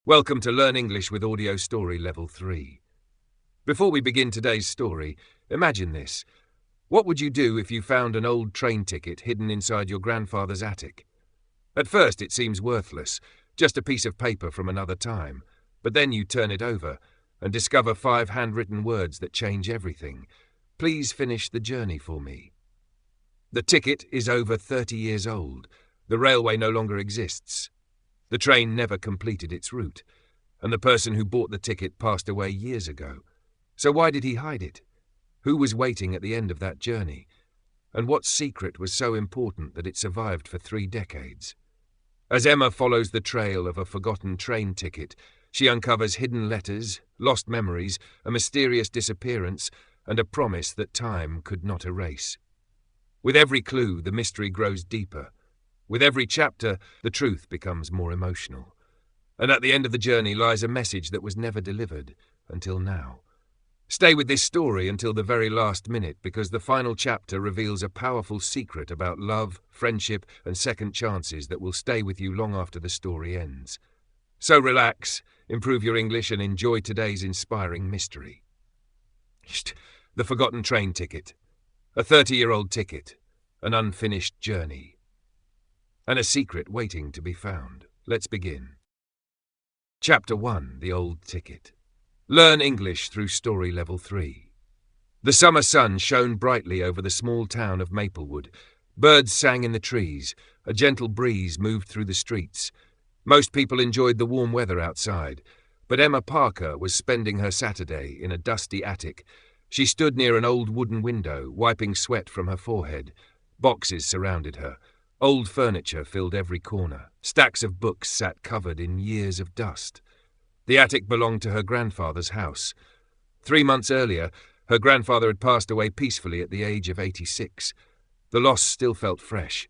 Welcome to Learn English with Audio Story Level 3. Before we begin today's story, imagine this. What would you do if you found an old train ticket hidden inside your grandfather's attic? At first it seems worthless, just a piece of paper from another time, but then you turn it over and discover 5 handwritten words that change everything. Please finish the journey for me. The ticket is over 30 years old. The railway no longer exists. The train never completed its route, and the person who bought the ticket passed away years ago. So why did he hide it? Who was waiting at the end of that journey? And what secret was so important that it survived for 3 decades? As Emma follows the trail of a forgotten train ticket, she uncovers hidden letters, lost memories, a mysterious disappearance, and a promise that time could not erase. With every clue, the mystery grows deeper. With every chapter, the truth becomes more emotional. And at the end of the journey lies a message that was never delivered until now. Stay with this story until the very last minute, because the final chapter reveals a powerful secret about love, friendship, and second chances that will stay with you long after the story ends. So relax, improve your English, and enjoy today's inspiring mystery. The forgotten train ticket. A 30-year-old ticket. An unfinished journey. And a secret waiting to be found. Let's begin. Chapter 1. The Old Ticket. Learn English through Story Level 3. The summer sun shone brightly over the small town of Maplewood. Birds sang in the trees. A gentle breeze moved through the streets. Most people enjoyed the warm weather outside, but Emma Parker was spending her Saturday in a dusty attic. She stood near an old wooden window, wiping sweat from her forehead. Boxes surrounded her. Old furniture filled every corner. Stacks of books sat covered in years of dust. The attic belonged to her grandfather's house. 3 months earlier, her grandfather had passed away peacefully at the age of 86. The loss still felt fresh.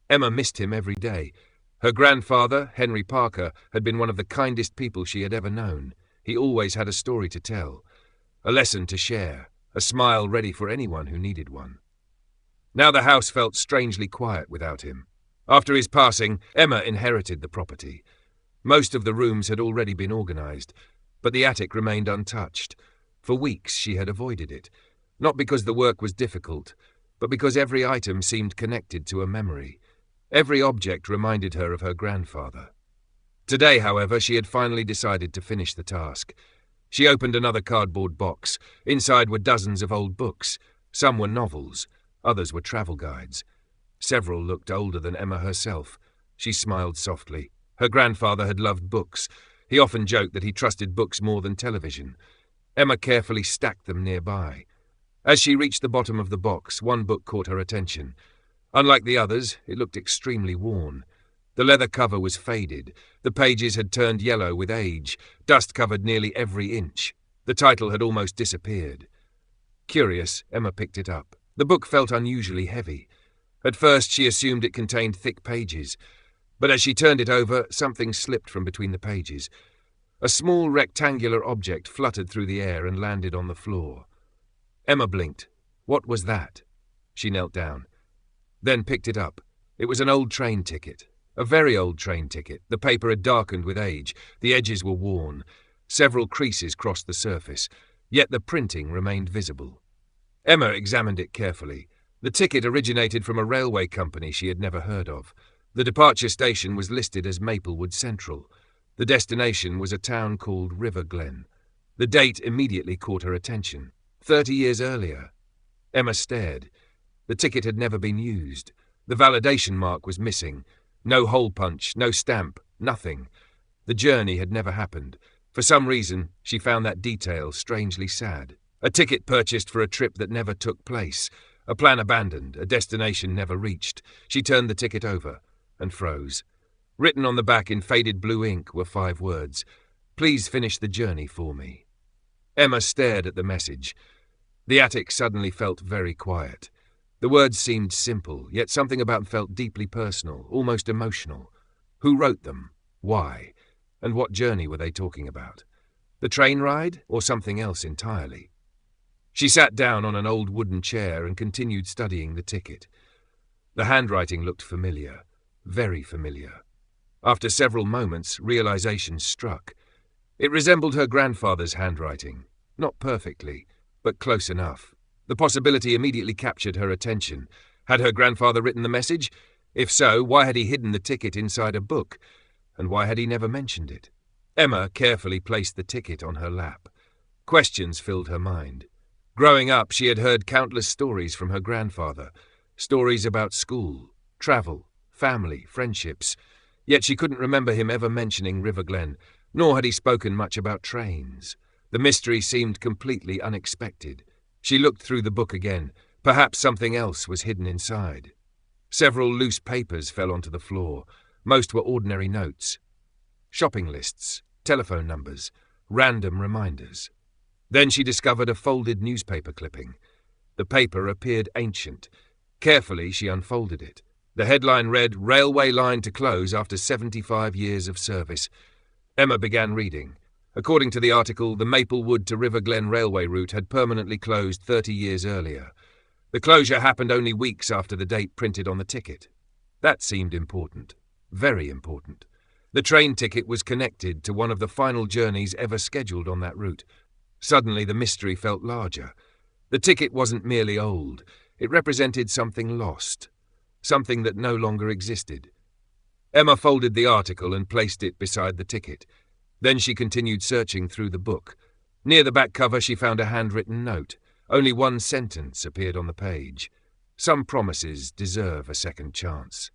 Emma missed him every day. Her grandfather, Henry Parker, had been one of the kindest people she had ever known. He always had a story to tell, a lesson to share, a smile ready for anyone who needed one. Now the house felt strangely quiet without him. After his passing, Emma inherited the property. Most of the rooms had already been organized, but the attic remained untouched. For weeks she had avoided it, not because the work was difficult, but because every item seemed connected to a memory. Every object reminded her of her grandfather. Today, however, she had finally decided to finish the task. She opened another cardboard box. Inside were dozens of old books. Some were novels. Others were travel guides. Several looked older than Emma herself. She smiled softly. Her grandfather had loved books. He often joked that he trusted books more than television. Emma carefully stacked them nearby. As she reached the bottom of the box, one book caught her attention. Unlike the others, it looked extremely worn. The leather cover was faded. The pages had turned yellow with age. Dust covered nearly every inch. The title had almost disappeared. Curious, Emma picked it up. The book felt unusually heavy. At first she assumed it contained thick pages, but as she turned it over, something slipped from between the pages. A small rectangular object fluttered through the air and landed on the floor. Emma blinked. What was that? She knelt down, then picked it up. It was an old train ticket, a very old train ticket. The paper had darkened with age. The edges were worn. Several creases crossed the surface, yet the printing remained visible. Emma examined it carefully. The ticket originated from a railway company she had never heard of. The departure station was listed as Maplewood Central. The destination was a town called Glen. The date immediately caught her attention. 30 years earlier. Emma stared. The ticket had never been used. The validation mark was missing. No hole punch, no stamp, nothing. The journey had never happened. For some reason, she found that detail strangely sad. A ticket purchased for a trip that never took place. A plan abandoned, a destination never reached. She turned the ticket over and froze. Written on the back in faded blue ink were 5 words. Please finish the journey for me. Emma stared at the message. The attic suddenly felt very quiet. The words seemed simple, yet something about them felt deeply personal, almost emotional. Who wrote them? Why? And what journey were they talking about? The train ride, or something else entirely? She sat down on an old wooden chair and continued studying the ticket. The handwriting looked familiar, very familiar. After several moments, realization struck. It resembled her grandfather's handwriting, not perfectly, but close enough. The possibility immediately captured her attention. Had her grandfather written the message? If so, why had he hidden the ticket inside a book? And why had he never mentioned it? Emma carefully placed the ticket on her lap. Questions filled her mind. Growing up, she had heard countless stories from her grandfather. Stories about school, travel, family, friendships. Yet she couldn't remember him ever mentioning River Glen, nor had he spoken much about trains. The mystery seemed completely unexpected. She looked through the book again. Perhaps something else was hidden inside. Several loose papers fell onto the floor. Most were ordinary notes. Shopping lists, telephone numbers, random reminders. Then she discovered a folded newspaper clipping. The paper appeared ancient. Carefully, she unfolded it. The headline read, "Railway line to close after 75 years of service." Emma began reading. According to the article, the Maplewood to River Glen railway route had permanently closed 30 years earlier. The closure happened only weeks after the date printed on the ticket. That seemed important. Very important. The train ticket was connected to one of the final journeys ever scheduled on that route. Suddenly, the mystery felt larger. The ticket wasn't merely old. It represented something lost. Something that no longer existed. Emma folded the article and placed it beside the ticket. Then she continued searching through the book. Near the back cover, she found a handwritten note. Only one sentence appeared on the page. Some promises deserve a second chance.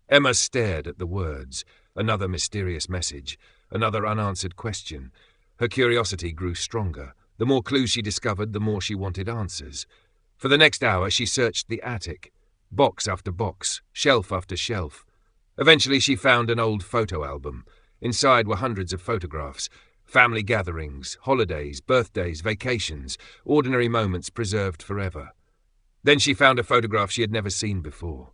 Emma stared at the words. Another mysterious message. Another unanswered question. Her curiosity grew stronger. The more clues she discovered, the more she wanted answers. For the next hour, she searched the attic. Box after box, shelf after shelf. Eventually, she found an old photo album. Inside were hundreds of photographs. Family gatherings, holidays, birthdays, vacations, ordinary moments preserved forever. Then she found a photograph she had never seen before.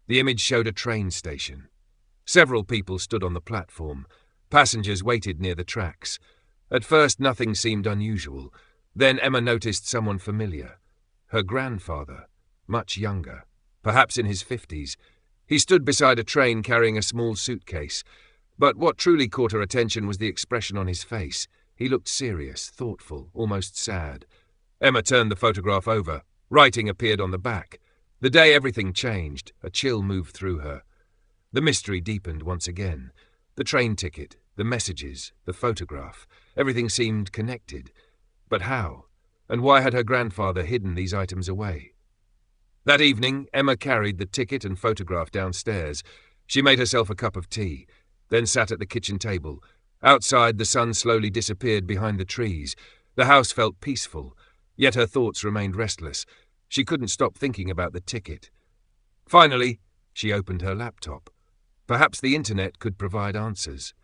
The image showed a train station. Several people stood on the platform. Passengers waited near the tracks. At first, nothing seemed unusual. Then Emma noticed someone familiar. Her grandfather, much younger, perhaps in his 50s. He stood beside a train carrying a small suitcase. But what truly caught her attention was the expression on his face. He looked serious, thoughtful, almost sad. Emma turned the photograph over. Writing appeared on the back. The day everything changed, a chill moved through her. The mystery deepened once again. The train ticket, the messages, the photograph, everything seemed connected. But how? And why had her grandfather hidden these items away? That evening, Emma carried the ticket and photograph downstairs. She made herself a cup of tea, then sat at the kitchen table. Outside, the sun slowly disappeared behind the trees. The house felt peaceful, yet her thoughts remained restless. She couldn't stop thinking about the ticket. Finally, she opened her laptop. Perhaps the internet could provide answers.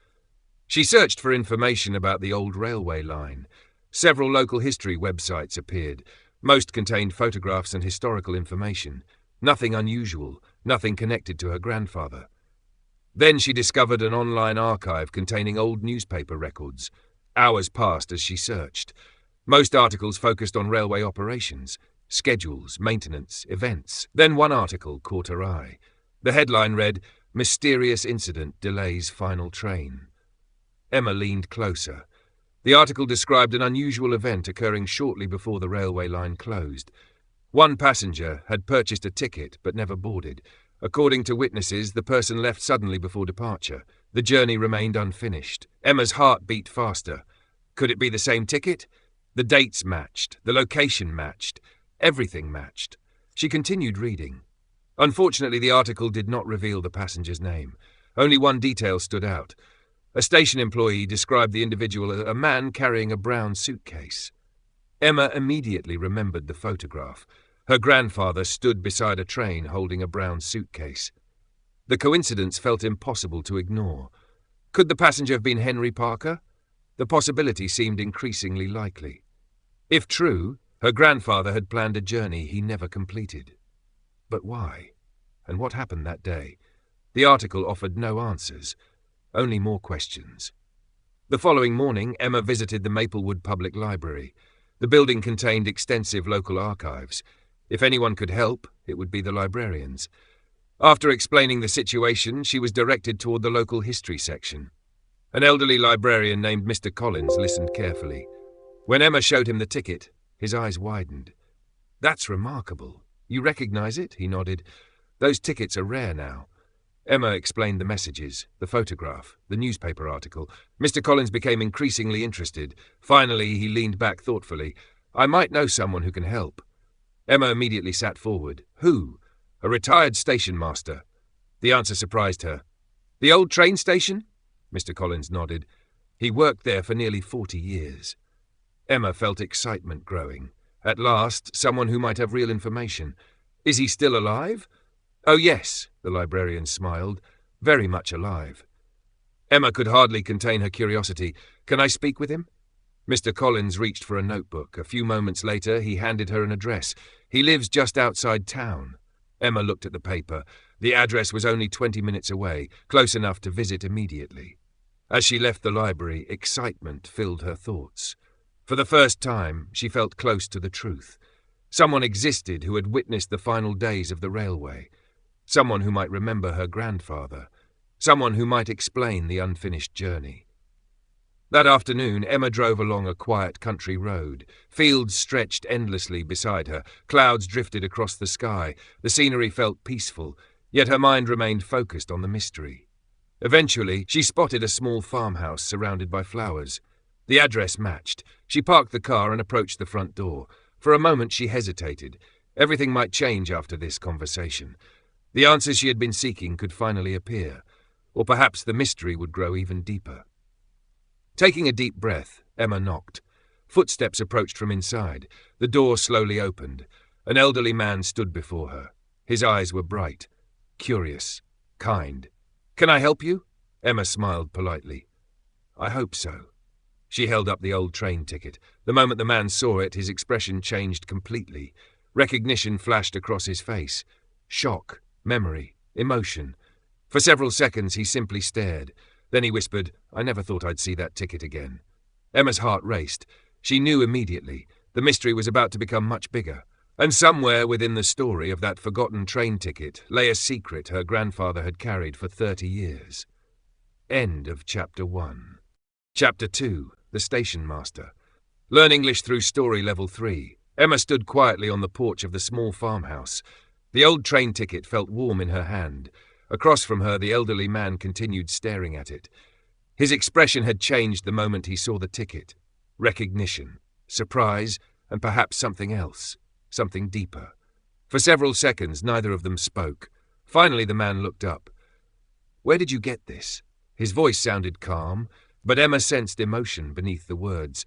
She searched for information about the old railway line. Several local history websites appeared. Most contained photographs and historical information. Nothing unusual, nothing connected to her grandfather. Then she discovered an online archive containing old newspaper records. Hours passed as she searched. Most articles focused on railway operations, schedules, maintenance, events. Then one article caught her eye. The headline read, "Mysterious Incident Delays Final Train." Emma leaned closer. The article described an unusual event occurring shortly before the railway line closed. One passenger had purchased a ticket but never boarded. According to witnesses, the person left suddenly before departure. The journey remained unfinished. Emma's heart beat faster. Could it be the same ticket? The dates matched. The location matched. Everything matched. She continued reading. Unfortunately, the article did not reveal the passenger's name. Only one detail stood out. A station employee described the individual as a man carrying a brown suitcase. Emma immediately remembered the photograph. Her grandfather stood beside a train holding a brown suitcase. The coincidence felt impossible to ignore. Could the passenger have been Henry Parker? The possibility seemed increasingly likely. If true, her grandfather had planned a journey he never completed. But why? And what happened that day? The article offered no answers, only more questions. The following morning, Emma visited the Maplewood Public Library. The building contained extensive local archives. If anyone could help, it would be the librarians. After explaining the situation, she was directed toward the local history section. An elderly librarian named Mr. Collins listened carefully. When Emma showed him the ticket, his eyes widened. "That's remarkable. You recognize it?" He nodded. "Those tickets are rare now." Emma explained the messages, the photograph, the newspaper article. Mr. Collins became increasingly interested. Finally, he leaned back thoughtfully. "I might know someone who can help." Emma immediately sat forward. "Who?" "A retired station master." The answer surprised her. "The old train station?" Mr. Collins nodded. "He worked there for nearly 40 years. Emma felt excitement growing. At last, someone who might have real information. "Is he still alive?" "Oh, yes," the librarian smiled. "Very much alive." Emma could hardly contain her curiosity. "Can I speak with him?" Mr. Collins reached for a notebook. A few moments later, he handed her an address. "He lives just outside town." Emma looked at the paper. The address was only 20 minutes away, close enough to visit immediately. As she left the library, excitement filled her thoughts. For the first time, she felt close to the truth. Someone existed who had witnessed the final days of the railway. Someone who might remember her grandfather. Someone who might explain the unfinished journey. That afternoon, Emma drove along a quiet country road. Fields stretched endlessly beside her. Clouds drifted across the sky. The scenery felt peaceful, yet her mind remained focused on the mystery. Eventually, she spotted a small farmhouse surrounded by flowers. The address matched. She parked the car and approached the front door. For a moment, she hesitated. Everything might change after this conversation. The answers she had been seeking could finally appear. Or perhaps the mystery would grow even deeper. Taking a deep breath, Emma knocked. Footsteps approached from inside. The door slowly opened. An elderly man stood before her. His eyes were bright, curious, kind. "Can I help you?" Emma smiled politely. "I hope so." She held up the old train ticket. The moment the man saw it, his expression changed completely. Recognition flashed across his face. Shock, memory, emotion. For several seconds he simply stared. Then he whispered, "I never thought I'd see that ticket again." Emma's heart raced. She knew immediately. The mystery was about to become much bigger. And somewhere within the story of that forgotten train ticket lay a secret her grandfather had carried for 30 years. End of Chapter 1. Chapter 2. The Station Master. Learn English through Story Level 3. Emma stood quietly on the porch of the small farmhouse. The old train ticket felt warm in her hand. Across from her, the elderly man continued staring at it. His expression had changed the moment he saw the ticket. Recognition, surprise, and perhaps something else, something deeper. For several seconds, neither of them spoke. Finally, the man looked up. "Where did you get this?" His voice sounded calm, but Emma sensed emotion beneath the words.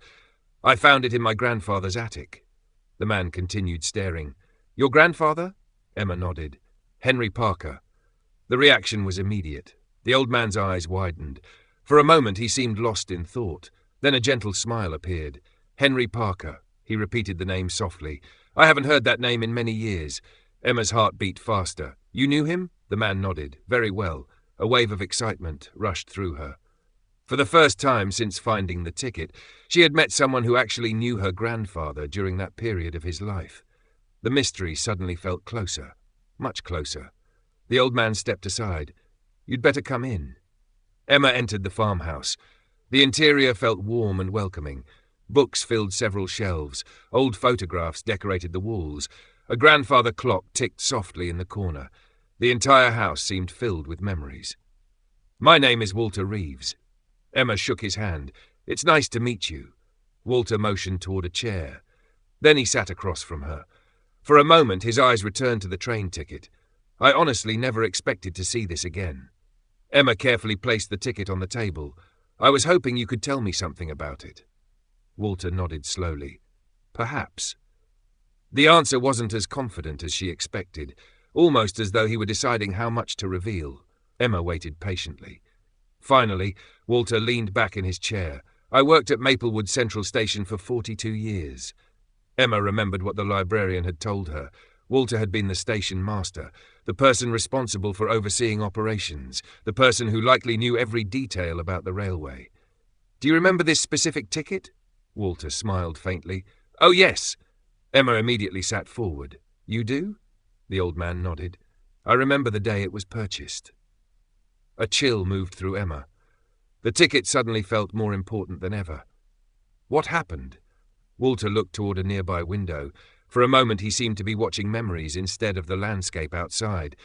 "I found it in my grandfather's attic." The man continued staring. "Your grandfather?" Emma nodded. "Henry Parker." The reaction was immediate. The old man's eyes widened. For a moment he seemed lost in thought. Then a gentle smile appeared. "Henry Parker." He repeated the name softly. "I haven't heard that name in many years." Emma's heart beat faster. "You knew him?" The man nodded. "Very well." A wave of excitement rushed through her. For the first time since finding the ticket, she had met someone who actually knew her grandfather during that period of his life. The mystery suddenly felt closer, much closer. The old man stepped aside. "You'd better come in." Emma entered the farmhouse. The interior felt warm and welcoming. Books filled several shelves. Old photographs decorated the walls. A grandfather clock ticked softly in the corner. The entire house seemed filled with memories. "My name is Walter Reeves." Emma shook his hand. "It's nice to meet you." Walter motioned toward a chair. Then he sat across from her. For a moment his eyes returned to the train ticket. "I honestly never expected to see this again." Emma carefully placed the ticket on the table. "I was hoping you could tell me something about it." Walter nodded slowly. "Perhaps." The answer wasn't as confident as she expected, almost as though he were deciding how much to reveal. Emma waited patiently. Finally, Walter leaned back in his chair. "I worked at Maplewood Central Station for 42 years. Emma remembered what the librarian had told her. Walter had been the station master, the person responsible for overseeing operations, the person who likely knew every detail about the railway. "Do you remember this specific ticket?" Walter smiled faintly. "Oh, yes." Emma immediately sat forward. "You do?" The old man nodded. "I remember the day it was purchased." A chill moved through Emma. The ticket suddenly felt more important than ever. What happened? Walter looked toward a nearby window. For a moment he seemed to be watching memories instead of the landscape outside.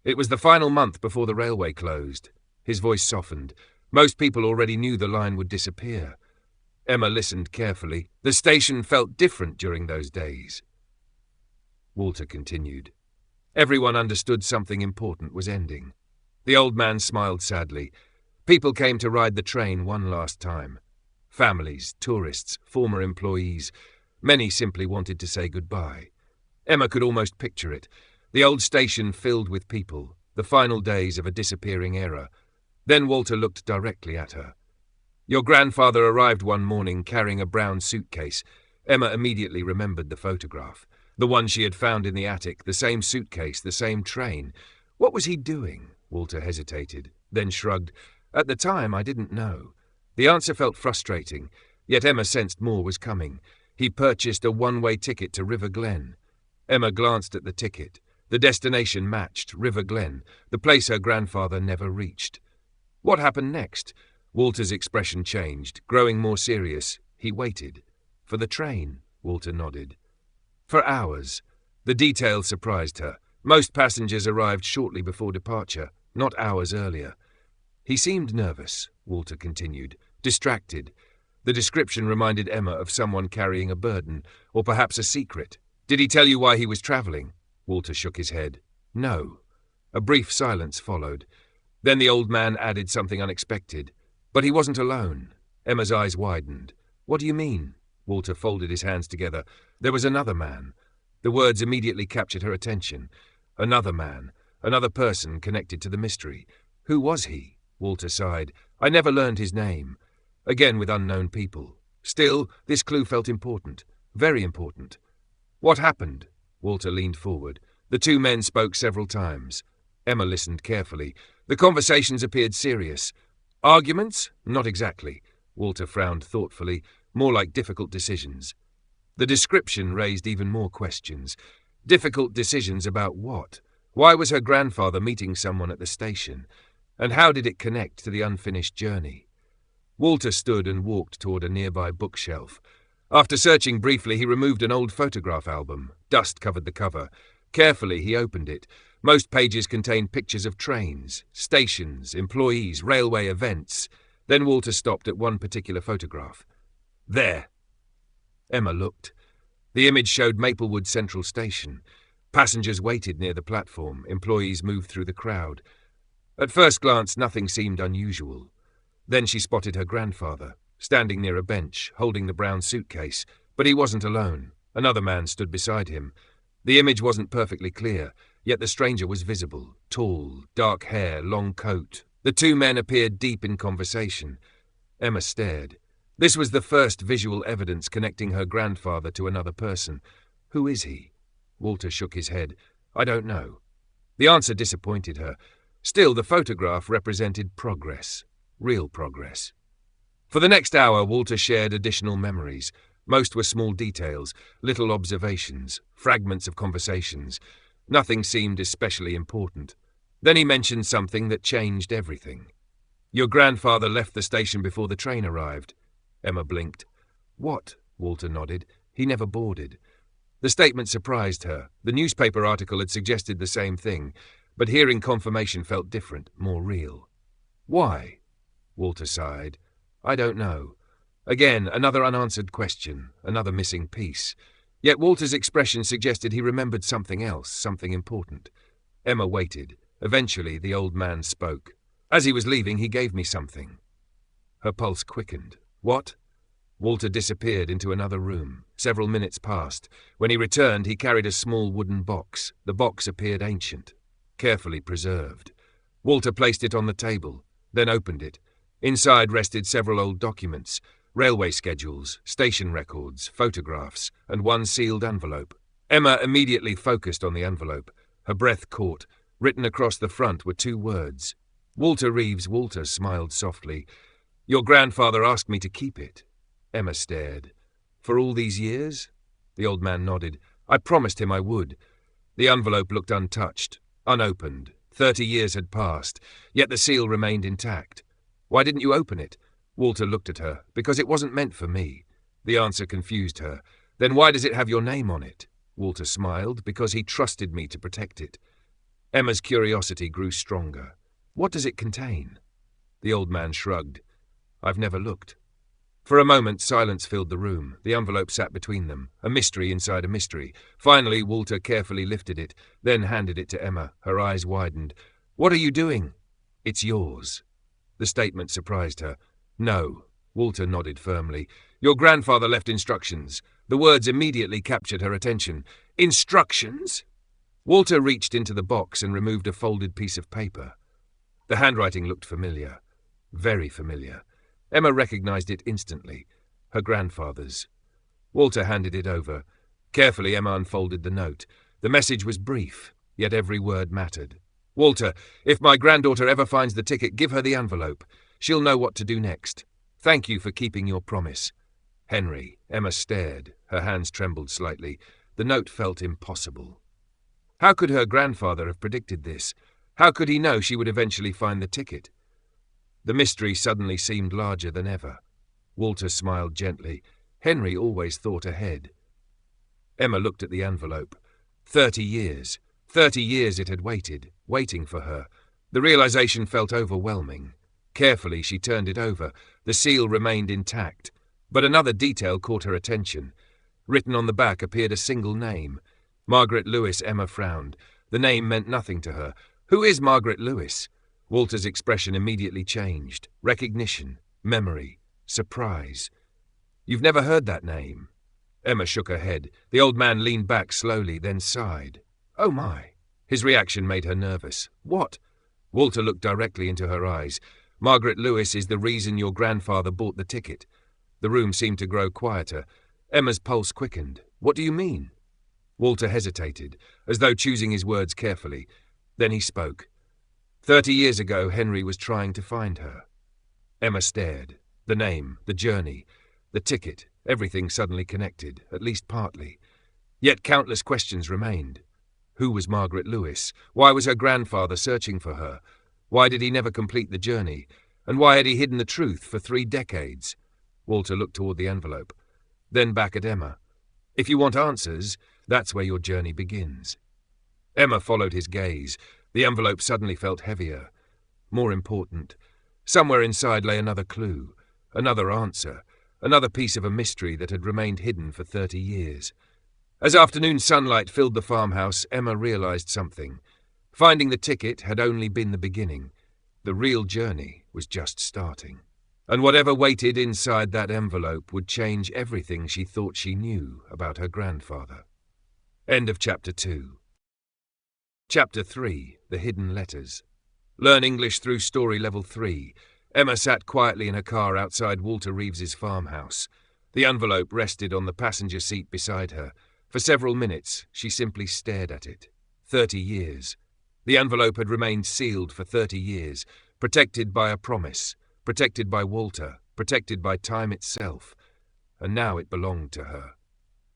It was the final month before the railway closed. His voice softened. Most people already knew the line would disappear. Emma listened carefully. The station felt different during those days. Walter continued. Everyone understood something important was ending. The old man smiled sadly. People came to ride the train one last time. Families, tourists, former employees. Many simply wanted to say goodbye. Emma could almost picture it. The old station filled with people, the final days of a disappearing era. Then Walter looked directly at her. Your grandfather arrived one morning carrying a brown suitcase. Emma immediately remembered the photograph. The one she had found in the attic, the same suitcase, the same train. What was he doing? Walter hesitated, then shrugged. At the time, I didn't know. The answer felt frustrating, yet Emma sensed more was coming. He purchased a one-way ticket to River Glen. Emma glanced at the ticket. The destination matched River Glen, the place her grandfather never reached. What happened next? Walter's expression changed, growing more serious. He waited. For the train, Walter nodded. For hours. The details surprised her. Most passengers arrived shortly before departure, not hours earlier. He seemed nervous, Walter continued, distracted. The description reminded Emma of someone carrying a burden, or perhaps a secret. Did he tell you why he was travelling? Walter shook his head. No. A brief silence followed. Then the old man added something unexpected. But he wasn't alone. Emma's eyes widened. What do you mean? Walter folded his hands together. There was another man. The words immediately captured her attention. Another man. Another person connected to the mystery. Who was he? Walter sighed. I never learned his name. Again with unknown people. Still, this clue felt important. Very important. What happened? Walter leaned forward. The two men spoke several times. Emma listened carefully. The conversations appeared serious. Arguments? Not exactly. Walter frowned thoughtfully. More like difficult decisions. The description raised even more questions. Difficult decisions about what? Why was her grandfather meeting someone at the station? And how did it connect to the unfinished journey? Walter stood and walked toward a nearby bookshelf. After searching briefly, he removed an old photograph album. Dust covered the cover. Carefully, he opened it. Most pages contained pictures of trains, stations, employees, railway events. Then Walter stopped at one particular photograph. There. Emma looked. The image showed Maplewood Central Station. Passengers waited near the platform. Employees moved through the crowd. At first glance, nothing seemed unusual. Then she spotted her grandfather, standing near a bench, holding the brown suitcase. But he wasn't alone. Another man stood beside him. The image wasn't perfectly clear, yet the stranger was visible. Tall, dark hair, long coat. The two men appeared deep in conversation. Emma stared. This was the first visual evidence connecting her grandfather to another person. Who is he? Walter shook his head. I don't know. The answer disappointed her. Still, the photograph represented progress. Real progress. For the next hour, Walter shared additional memories. Most were small details, little observations, fragments of conversations. Nothing seemed especially important. Then he mentioned something that changed everything. Your grandfather left the station before the train arrived. Emma blinked. What? Walter nodded. He never boarded. The statement surprised her. The newspaper article had suggested the same thing, but hearing confirmation felt different, more real. Why? Walter sighed. I don't know. Again, another unanswered question, another missing piece. Yet Walter's expression suggested he remembered something else, something important. Emma waited. Eventually, the old man spoke. As he was leaving, he gave me something. Her pulse quickened. What? Walter disappeared into another room. Several minutes passed. When he returned, he carried a small wooden box. The box appeared ancient, carefully preserved. Walter placed it on the table, then opened it. Inside rested several old documents, railway schedules, station records, photographs, and one sealed envelope. Emma immediately focused on the envelope. Her breath caught. Written across the front were two words. Walter Reeves. Walter smiled softly. Your grandfather asked me to keep it. Emma stared. For all these years? The old man nodded. I promised him I would. The envelope looked untouched, unopened. 30 years had passed, yet the seal remained intact. Why didn't you open it? Walter looked at her. Because it wasn't meant for me. The answer confused her. Then why does it have your name on it? Walter smiled. Because he trusted me to protect it. Emma's curiosity grew stronger. What does it contain? The old man shrugged. I've never looked. For a moment, silence filled the room. The envelope sat between them, a mystery inside a mystery. Finally, Walter carefully lifted it, then handed it to Emma. Her eyes widened. What are you doing? It's yours. The statement surprised her. No. Walter nodded firmly. Your grandfather left instructions. The words immediately captured her attention. Instructions? Walter reached into the box and removed a folded piece of paper. The handwriting looked familiar. Very familiar. Emma recognized it instantly. Her grandfather's. Walter handed it over. Carefully, Emma unfolded the note. The message was brief, yet every word mattered. Walter, if my granddaughter ever finds the ticket, give her the envelope. She'll know what to do next. Thank you for keeping your promise. Henry. Emma stared. Her hands trembled slightly. The note felt impossible. How could her grandfather have predicted this? How could he know she would eventually find the ticket? The mystery suddenly seemed larger than ever. Walter smiled gently. Henry always thought ahead. Emma looked at the envelope. 30 years. 30 years it had waited, waiting for her. The realization felt overwhelming. Carefully she turned it over. The seal remained intact. But another detail caught her attention. Written on the back appeared a single name. Margaret Lewis. Emma frowned. The name meant nothing to her. Who is Margaret Lewis? Walter's expression immediately changed. Recognition, memory, surprise. You've never heard that name? Emma shook her head. The old man leaned back slowly, then sighed. Oh my. His reaction made her nervous. What? Walter looked directly into her eyes. Margaret Lewis is the reason your grandfather bought the ticket. The room seemed to grow quieter. Emma's pulse quickened. What do you mean? Walter hesitated, as though choosing his words carefully. Then he spoke. 30 years ago, Henry was trying to find her. Emma stared. The name, the journey, the ticket, everything suddenly connected, at least partly. Yet countless questions remained. Who was Margaret Lewis? Why was her grandfather searching for her? Why did he never complete the journey? And why had he hidden the truth for 3 decades? Walter looked toward the envelope, then back at Emma. If you want answers, that's where your journey begins. Emma followed his gaze. The envelope suddenly felt heavier. More important. Somewhere inside lay another clue, another answer, another piece of a mystery that had remained hidden for 30 years. As afternoon sunlight filled the farmhouse, Emma realized something. Finding the ticket had only been the beginning. The real journey was just starting. And whatever waited inside that envelope would change everything she thought she knew about her grandfather. End of Chapter 2. Chapter 3. The Hidden Letters. Learn English through Story Level 3. Emma sat quietly in her car outside Walter Reeves's farmhouse. The envelope rested on the passenger seat beside her. For several minutes, she simply stared at it. 30 years. The envelope had remained sealed for 30 years, protected by a promise, protected by Walter, protected by time itself. And now it belonged to her.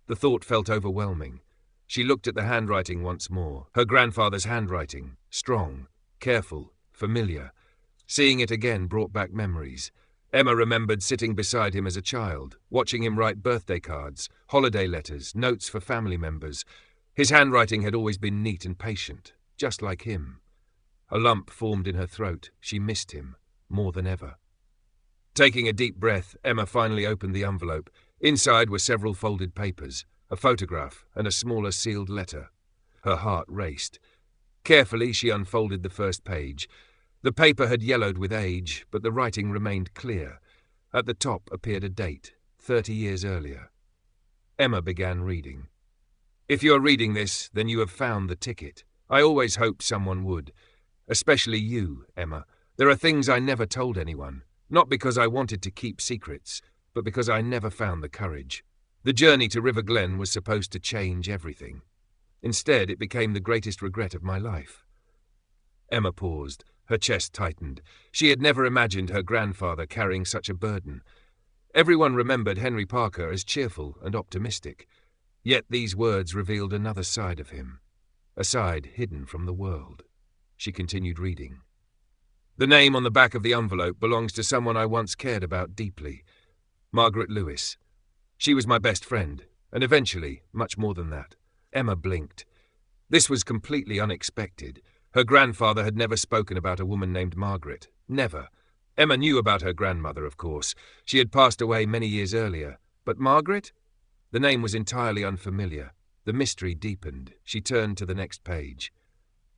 The thought felt overwhelming. She looked at the handwriting once more. Her grandfather's handwriting. Strong, careful, familiar. Seeing it again brought back memories. Emma remembered sitting beside him as a child, watching him write birthday cards, holiday letters, notes for family members. His handwriting had always been neat and patient, just like him. A lump formed in her throat. She missed him, more than ever. Taking a deep breath, Emma finally opened the envelope. Inside were several folded papers, a photograph, and a smaller sealed letter. Her heart raced. Carefully, she unfolded the first page. The paper had yellowed with age, but the writing remained clear. At the top appeared a date, 30 years earlier. Emma began reading. If you're reading this, then you have found the ticket. I always hoped someone would. Especially you, Emma. There are things I never told anyone, not because I wanted to keep secrets, but because I never found the courage. The journey to River Glen was supposed to change everything. Instead, it became the greatest regret of my life. Emma paused. Her chest tightened. She had never imagined her grandfather carrying such a burden. Everyone remembered Henry Parker as cheerful and optimistic. Yet these words revealed another side of him, a side hidden from the world. She continued reading. The name on the back of the envelope belongs to someone I once cared about deeply. Margaret Lewis. She was my best friend, and eventually, much more than that. Emma blinked. This was completely unexpected. Her grandfather had never spoken about a woman named Margaret. Never. Emma knew about her grandmother, of course. She had passed away many years earlier. But Margaret? The name was entirely unfamiliar. The mystery deepened. She turned to the next page.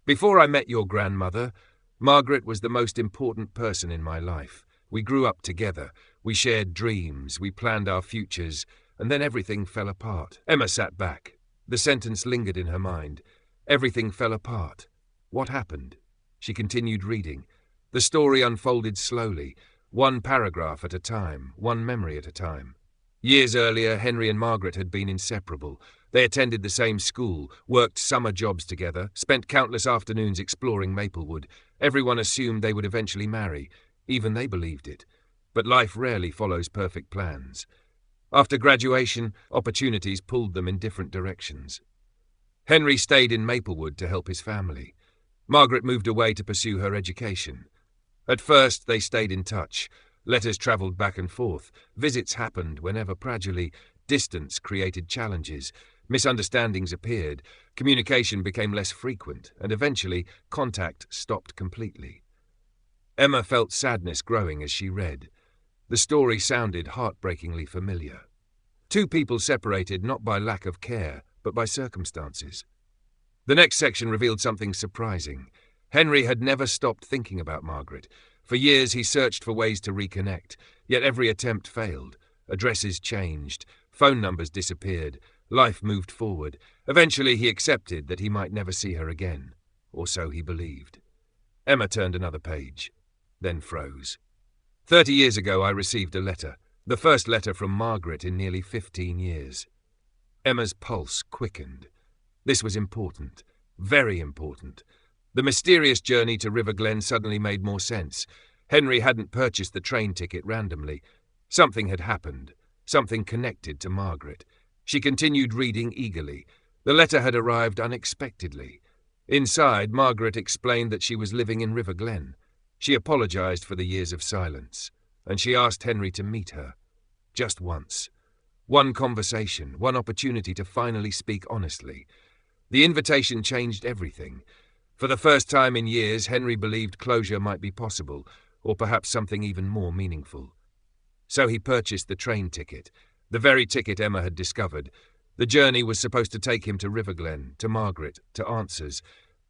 Before I met your grandmother, Margaret was the most important person in my life. We grew up together. We shared dreams. We planned our futures. And then everything fell apart. Emma sat back. The sentence lingered in her mind. Everything fell apart. What happened? She continued reading. The story unfolded slowly, one paragraph at a time, one memory at a time. Years earlier, Henry and Margaret had been inseparable. They attended the same school, worked summer jobs together, spent countless afternoons exploring Maplewood. Everyone assumed they would eventually marry. Even they believed it. But life rarely follows perfect plans. After graduation, opportunities pulled them in different directions. Henry stayed in Maplewood to help his family. Margaret moved away to pursue her education. At first, they stayed in touch. Letters travelled back and forth. Visits happened whenever gradually distance created challenges. Misunderstandings appeared. Communication became less frequent, and eventually contact stopped completely. Emma felt sadness growing as she read. The story sounded heartbreakingly familiar. Two people separated not by lack of care, but by circumstances. The next section revealed something surprising. Henry had never stopped thinking about Margaret. For years he searched for ways to reconnect, yet every attempt failed. Addresses changed, phone numbers disappeared, life moved forward. Eventually he accepted that he might never see her again, or so he believed. Emma turned another page, then froze. 30 years ago I received a letter, the first letter from Margaret in nearly 15 years. Emma's pulse quickened. This was important, very important. The mysterious journey to River Glen suddenly made more sense. Henry hadn't purchased the train ticket randomly. Something had happened, something connected to Margaret. She continued reading eagerly. The letter had arrived unexpectedly. Inside, Margaret explained that she was living in River Glen. She apologized for the years of silence, and she asked Henry to meet her. Just once. One conversation, one opportunity to finally speak honestly. The invitation changed everything. For the first time in years, Henry believed closure might be possible, or perhaps something even more meaningful. So he purchased the train ticket, the very ticket Emma had discovered. The journey was supposed to take him to River Glen, to Margaret, to answers,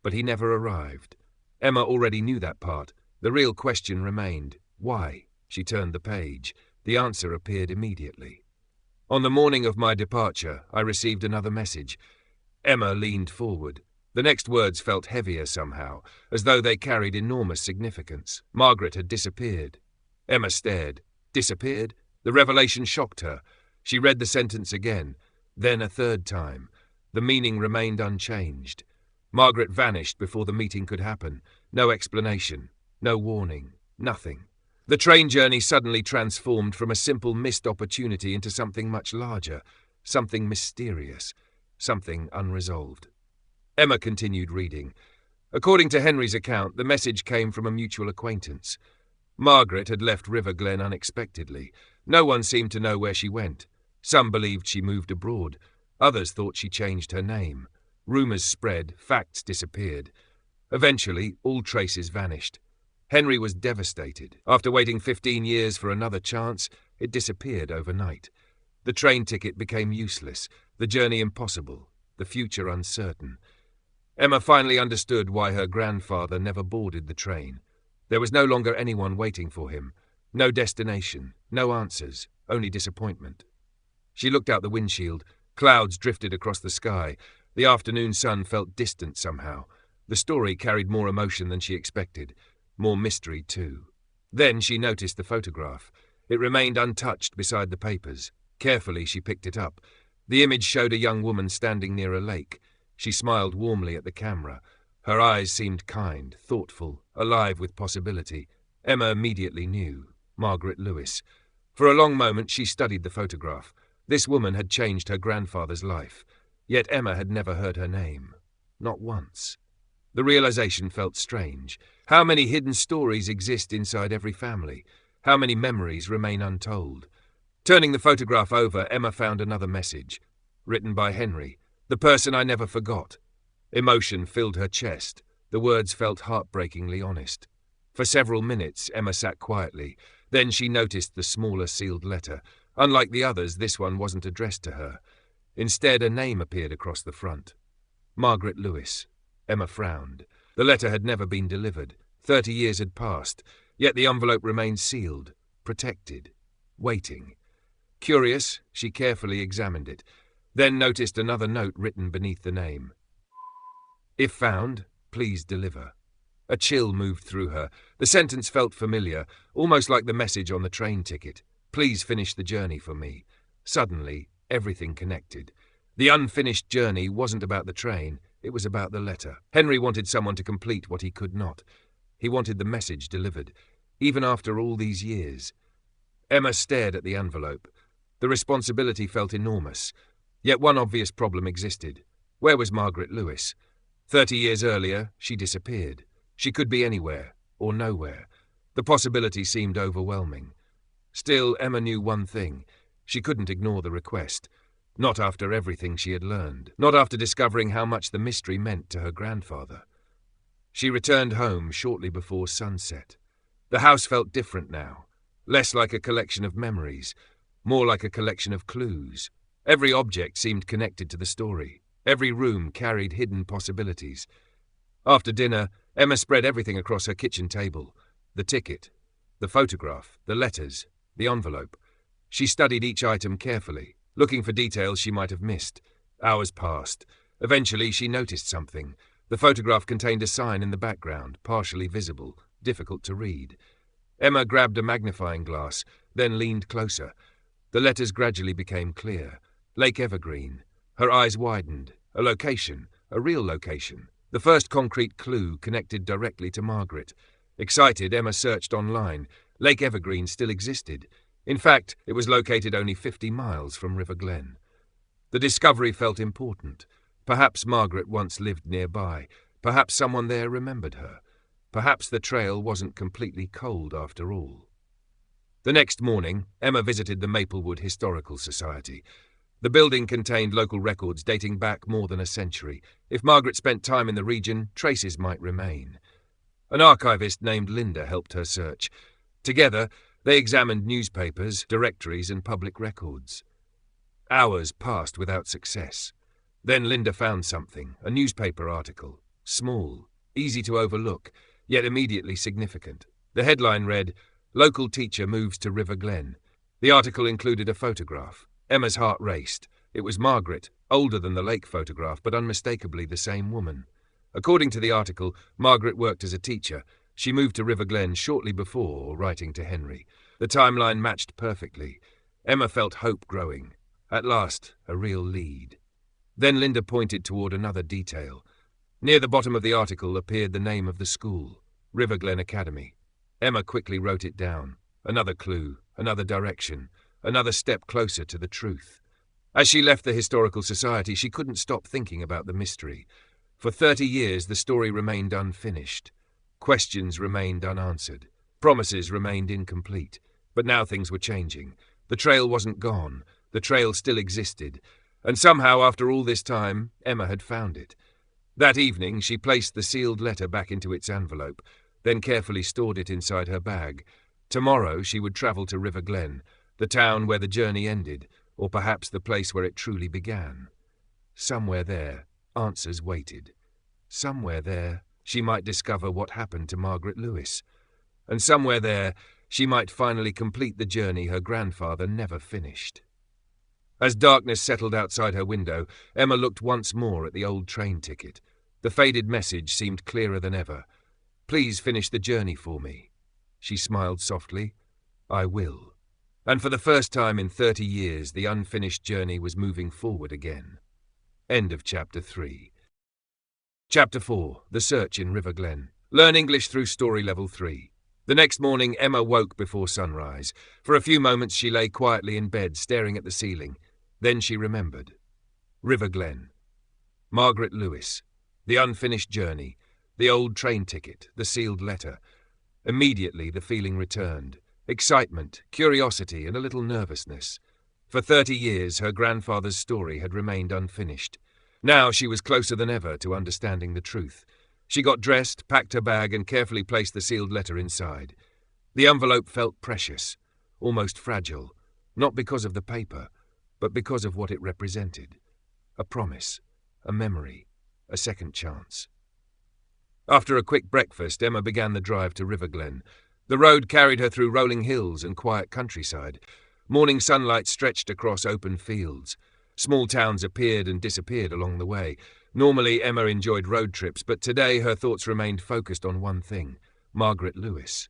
but he never arrived. Emma already knew that part. The real question remained. Why? She turned the page. The answer appeared immediately. On the morning of my departure, I received another message. Emma leaned forward. The next words felt heavier somehow, as though they carried enormous significance. Margaret had disappeared. Emma stared. Disappeared? The revelation shocked her. She read the sentence again, then a third time. The meaning remained unchanged. Margaret vanished before the meeting could happen. No explanation, no warning, nothing. The train journey suddenly transformed from a simple missed opportunity into something much larger, something mysterious, something unresolved. Emma continued reading. According to Henry's account, the message came from a mutual acquaintance. Margaret had left River Glen unexpectedly. No one seemed to know where she went. Some believed she moved abroad. Others thought she changed her name. Rumours spread, facts disappeared. Eventually, all traces vanished. Henry was devastated. After waiting 15 years for another chance, it disappeared overnight. The train ticket became useless, the journey impossible, the future uncertain. Emma finally understood why her grandfather never boarded the train. There was no longer anyone waiting for him. No destination, no answers, only disappointment. She looked out the windshield. Clouds drifted across the sky. The afternoon sun felt distant somehow. The story carried more emotion than she expected. More mystery, too. Then she noticed the photograph. It remained untouched beside the papers. Carefully, she picked it up. The image showed a young woman standing near a lake. She smiled warmly at the camera. Her eyes seemed kind, thoughtful, alive with possibility. Emma immediately knew. Margaret Lewis. For a long moment she studied the photograph. This woman had changed her grandfather's life. Yet Emma had never heard her name. Not once. The realization felt strange. How many hidden stories exist inside every family? How many memories remain untold? Turning the photograph over, Emma found another message, written by Henry, the person I never forgot. Emotion filled her chest. The words felt heartbreakingly honest. For several minutes, Emma sat quietly. Then she noticed the smaller sealed letter. Unlike the others, this one wasn't addressed to her. Instead, a name appeared across the front. Margaret Lewis. Emma frowned. The letter had never been delivered. 30 years had passed, yet the envelope remained sealed, protected, waiting. Curious, she carefully examined it, then noticed another note written beneath the name. If found, please deliver. A chill moved through her. The sentence felt familiar, almost like the message on the train ticket. Please finish the journey for me. Suddenly, everything connected. The unfinished journey wasn't about the train, it was about the letter. Henry wanted someone to complete what he could not. He wanted the message delivered, even after all these years. Emma stared at the envelope. The responsibility felt enormous. Yet one obvious problem existed. Where was Margaret Lewis? 30 years earlier, she disappeared. She could be anywhere, or nowhere. The possibility seemed overwhelming. Still, Emma knew one thing. She couldn't ignore the request. Not after everything she had learned. Not after discovering how much the mystery meant to her grandfather. She returned home shortly before sunset. The house felt different now. Less like a collection of memories. More like a collection of clues. Every object seemed connected to the story. Every room carried hidden possibilities. After dinner, Emma spread everything across her kitchen table. The ticket, the photograph, the letters, the envelope. She studied each item carefully, looking for details she might have missed. Hours passed. Eventually, she noticed something. The photograph contained a sign in the background, partially visible, difficult to read. Emma grabbed a magnifying glass, then leaned closer. The letters gradually became clear. Lake Evergreen. Her eyes widened. A location, a real location. The first concrete clue connected directly to Margaret. Excited, Emma searched online. Lake Evergreen still existed. In fact, it was located only 50 miles from River Glen. The discovery felt important. Perhaps Margaret once lived nearby. Perhaps someone there remembered her. Perhaps the trail wasn't completely cold after all. The next morning, Emma visited the Maplewood Historical Society. The building contained local records dating back more than a century. If Margaret spent time in the region, traces might remain. An archivist named Linda helped her search. Together, they examined newspapers, directories, and public records. Hours passed without success. Then Linda found something, a newspaper article. Small, easy to overlook, yet immediately significant. The headline read, "Local teacher moves to River Glen." The article included a photograph. Emma's heart raced. It was Margaret, older than the lake photograph, but unmistakably the same woman. According to the article, Margaret worked as a teacher. She moved to River Glen shortly before writing to Henry. The timeline matched perfectly. Emma felt hope growing. At last, a real lead. Then Linda pointed toward another detail. Near the bottom of the article appeared the name of the school, River Glen Academy. Emma quickly wrote it down. Another clue, another direction, another step closer to the truth. As she left the Historical Society, she couldn't stop thinking about the mystery. For 30 years, the story remained unfinished. Questions remained unanswered. Promises remained incomplete. But now things were changing. The trail wasn't gone. The trail still existed. And somehow, after all this time, Emma had found it. That evening, she placed the sealed letter back into its envelope, then carefully stored it inside her bag. Tomorrow, she would travel to River Glen, the town where the journey ended, or perhaps the place where it truly began. Somewhere there, answers waited. Somewhere there, she might discover what happened to Margaret Lewis. And somewhere there, she might finally complete the journey her grandfather never finished. As darkness settled outside her window, Emma looked once more at the old train ticket. The faded message seemed clearer than ever. "Please finish the journey for me." She smiled softly. "I will." And for the first time in 30 years, the unfinished journey was moving forward again. End of Chapter 3. Chapter 4. The Search in River Glen. Learn English through Story Level 3. The next morning, Emma woke before sunrise. For a few moments, she lay quietly in bed, staring at the ceiling. Then she remembered. River Glen. Margaret Lewis. The unfinished journey. The old train ticket, the sealed letter. Immediately the feeling returned. Excitement, curiosity, and a little nervousness. For 30 years her grandfather's story had remained unfinished. Now she was closer than ever to understanding the truth. She got dressed, packed her bag, and carefully placed the sealed letter inside. The envelope felt precious, almost fragile, not because of the paper, but because of what it represented. A promise, a memory, a second chance. After a quick breakfast, Emma began the drive to River Glen. The road carried her through rolling hills and quiet countryside. Morning sunlight stretched across open fields. Small towns appeared and disappeared along the way. Normally, Emma enjoyed road trips, but today her thoughts remained focused on one thing: Margaret Lewis.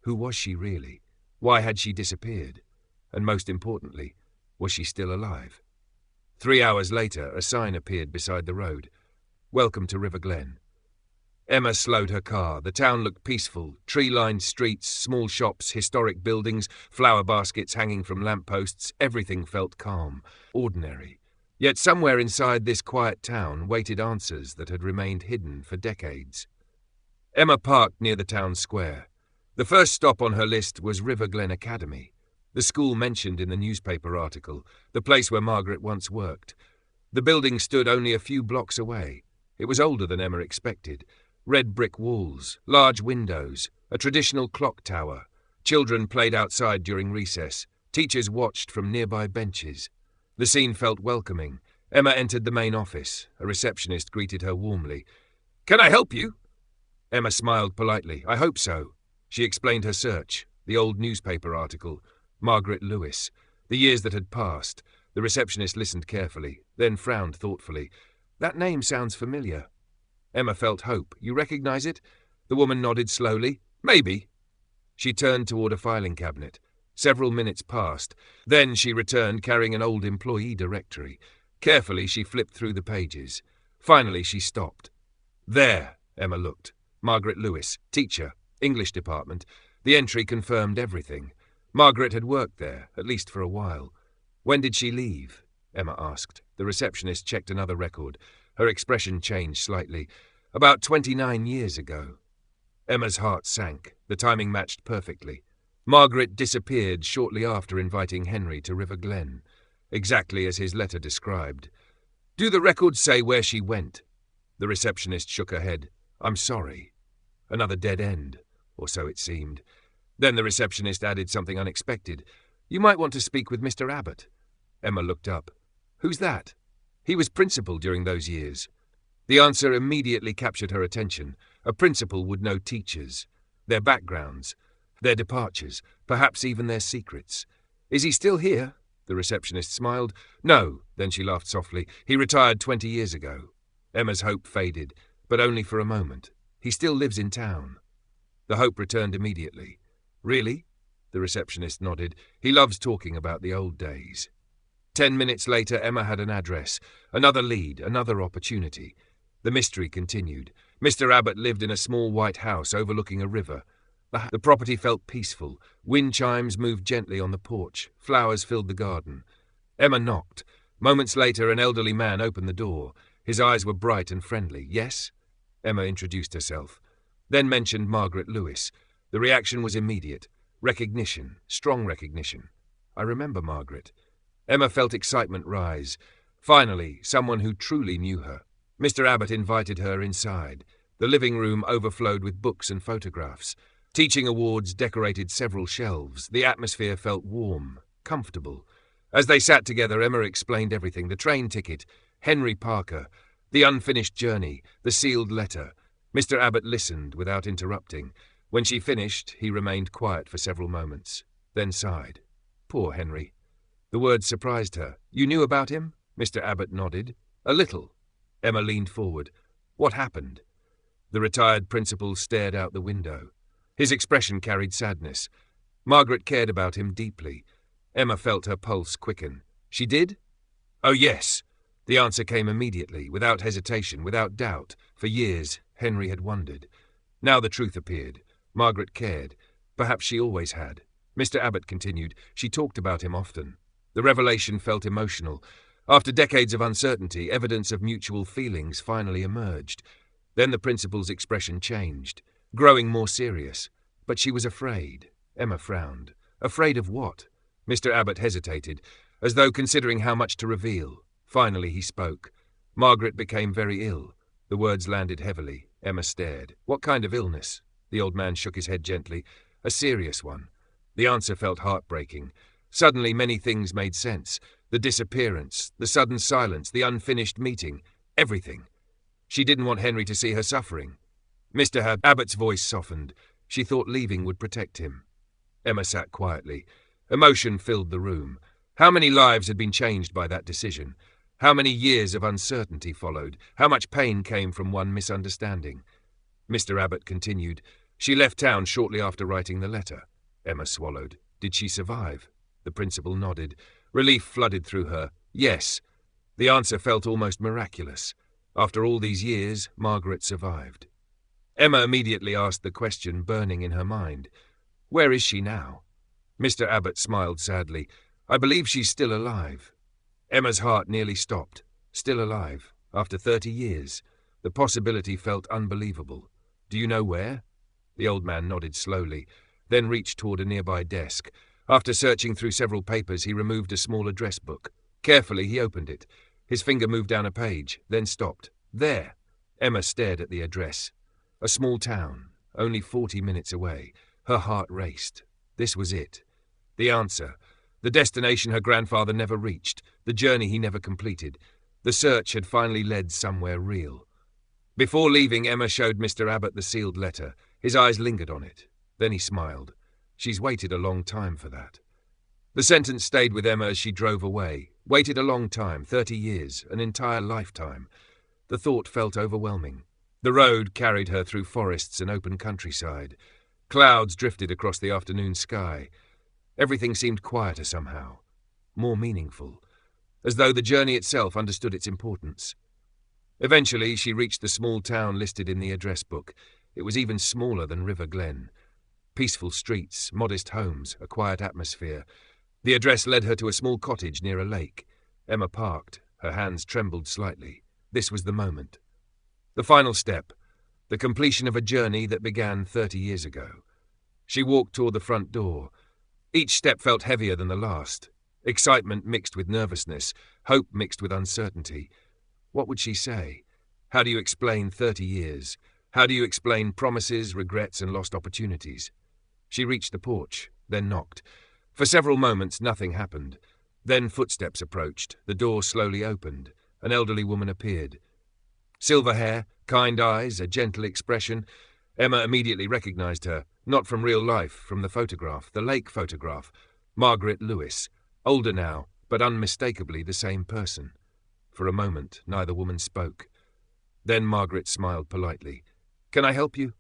Who was she really? Why had she disappeared? And most importantly, was she still alive? 3 hours later, a sign appeared beside the road. "Welcome to River Glen." Emma slowed her car. The town looked peaceful. Tree-lined streets, small shops, historic buildings, flower baskets hanging from lampposts. Everything felt calm, ordinary. Yet somewhere inside this quiet town waited answers that had remained hidden for decades. Emma parked near the town square. The first stop on her list was River Glen Academy, the school mentioned in the newspaper article, the place where Margaret once worked. The building stood only a few blocks away. It was older than Emma expected. Red brick walls, large windows, a traditional clock tower. Children played outside during recess. Teachers watched from nearby benches. The scene felt welcoming. Emma entered the main office. A receptionist greeted her warmly. "Can I help you?" Emma smiled politely. "I hope so." She explained her search, the old newspaper article, Margaret Lewis, the years that had passed. The receptionist listened carefully, then frowned thoughtfully. "That name sounds familiar." Emma felt hope. "You recognize it?" The woman nodded slowly. "Maybe." She turned toward a filing cabinet. Several minutes passed. Then she returned carrying an old employee directory. Carefully she flipped through the pages. Finally she stopped. There, Emma looked. Margaret Lewis, teacher, English department. The entry confirmed everything. Margaret had worked there, at least for a while. "When did she leave?" Emma asked. The receptionist checked another record. Her expression changed slightly. "About 29 years ago." Emma's heart sank. The timing matched perfectly. Margaret disappeared shortly after inviting Henry to River Glen, exactly as his letter described. "Do the records say where she went?" The receptionist shook her head. "I'm sorry." Another dead end, or so it seemed. Then the receptionist added something unexpected. "You might want to speak with Mr. Abbott." Emma looked up. "Who's that?" "He was principal during those years." The answer immediately captured her attention. A principal would know teachers, their backgrounds, their departures, perhaps even their secrets. "Is he still here?" The receptionist smiled. "No," then she laughed softly. "He retired 20 years ago." Emma's hope faded, but only for a moment. "He still lives in town." The hope returned immediately. "Really?" The receptionist nodded. "He loves talking about the old days." 10 minutes later, Emma had an address, another lead, another opportunity. The mystery continued. Mr. Abbott lived in a small white house overlooking a river. The property felt peaceful. Wind chimes moved gently on the porch. Flowers filled the garden. Emma knocked. Moments later, an elderly man opened the door. His eyes were bright and friendly. "Yes?" Emma introduced herself, then mentioned Margaret Lewis. The reaction was immediate. Recognition, strong recognition. "I remember Margaret." Emma felt excitement rise. Finally, someone who truly knew her. Mr. Abbott invited her inside. The living room overflowed with books and photographs. Teaching awards decorated several shelves. The atmosphere felt warm, comfortable. As they sat together, Emma explained everything: the train ticket, Henry Parker, the unfinished journey, the sealed letter. Mr. Abbott listened without interrupting. When she finished, he remained quiet for several moments, then sighed. "Poor Henry." The words surprised her. "You knew about him?" Mr. Abbott nodded. "A little." Emma leaned forward. "What happened?" The retired principal stared out the window. His expression carried sadness. Margaret cared about him deeply. Emma felt her pulse quicken. "She did?" "Oh, yes." The answer came immediately, without hesitation, without doubt. For years, Henry had wondered. Now the truth appeared. Margaret cared. Perhaps she always had. Mr. Abbott continued. "She talked about him often." The revelation felt emotional. After decades of uncertainty, evidence of mutual feelings finally emerged. Then the principal's expression changed, growing more serious. But she was afraid. Emma frowned. Afraid of what? Mr. Abbott hesitated, as though considering how much to reveal. Finally he spoke. Margaret became very ill. The words landed heavily. Emma stared. What kind of illness? The old man shook his head gently. A serious one. The answer felt heartbreaking. Suddenly many things made sense. The disappearance, the sudden silence, the unfinished meeting, everything. She didn't want Henry to see her suffering. Mr. Abbott's voice softened. She thought leaving would protect him. Emma sat quietly. Emotion filled the room. How many lives had been changed by that decision? How many years of uncertainty followed? How much pain came from one misunderstanding? Mr. Abbott continued. She left town shortly after writing the letter. Emma swallowed. Did she survive? The principal nodded. Relief flooded through her. Yes. The answer felt almost miraculous. After all these years, Margaret survived. Emma immediately asked the question burning in her mind. Where is she now? Mr. Abbott smiled sadly. I believe she's still alive. Emma's heart nearly stopped. Still alive, after 30 years. The possibility felt unbelievable. Do you know where? The old man nodded slowly, then reached toward a nearby desk. After searching through several papers, he removed a small address book. Carefully, he opened it. His finger moved down a page, then stopped. There! Emma stared at the address. A small town, only 40 minutes away. Her heart raced. This was it. The answer. The destination her grandfather never reached. The journey he never completed. The search had finally led somewhere real. Before leaving, Emma showed Mr. Abbott the sealed letter. His eyes lingered on it. Then he smiled. She's waited a long time for that. The sentence stayed with Emma as she drove away. Waited a long time, 30 years, an entire lifetime. The thought felt overwhelming. The road carried her through forests and open countryside. Clouds drifted across the afternoon sky. Everything seemed quieter somehow, more meaningful, as though the journey itself understood its importance. Eventually, she reached the small town listed in the address book. It was even smaller than River Glen. Peaceful streets, modest homes, a quiet atmosphere. The address led her to a small cottage near a lake. Emma parked. Her hands trembled slightly. This was the moment. The final step. The completion of a journey that began 30 years ago. She walked toward the front door. Each step felt heavier than the last. Excitement mixed with nervousness. Hope mixed with uncertainty. What would she say? How do you explain 30 years? How do you explain promises, regrets, and lost opportunities? She reached the porch, then knocked. For several moments, nothing happened. Then footsteps approached. The door slowly opened. An elderly woman appeared. Silver hair, kind eyes, a gentle expression. Emma immediately recognized her, not from real life, from the photograph, the lake photograph. Margaret Lewis, older now, but unmistakably the same person. For a moment, neither woman spoke. Then Margaret smiled politely. Can I help you?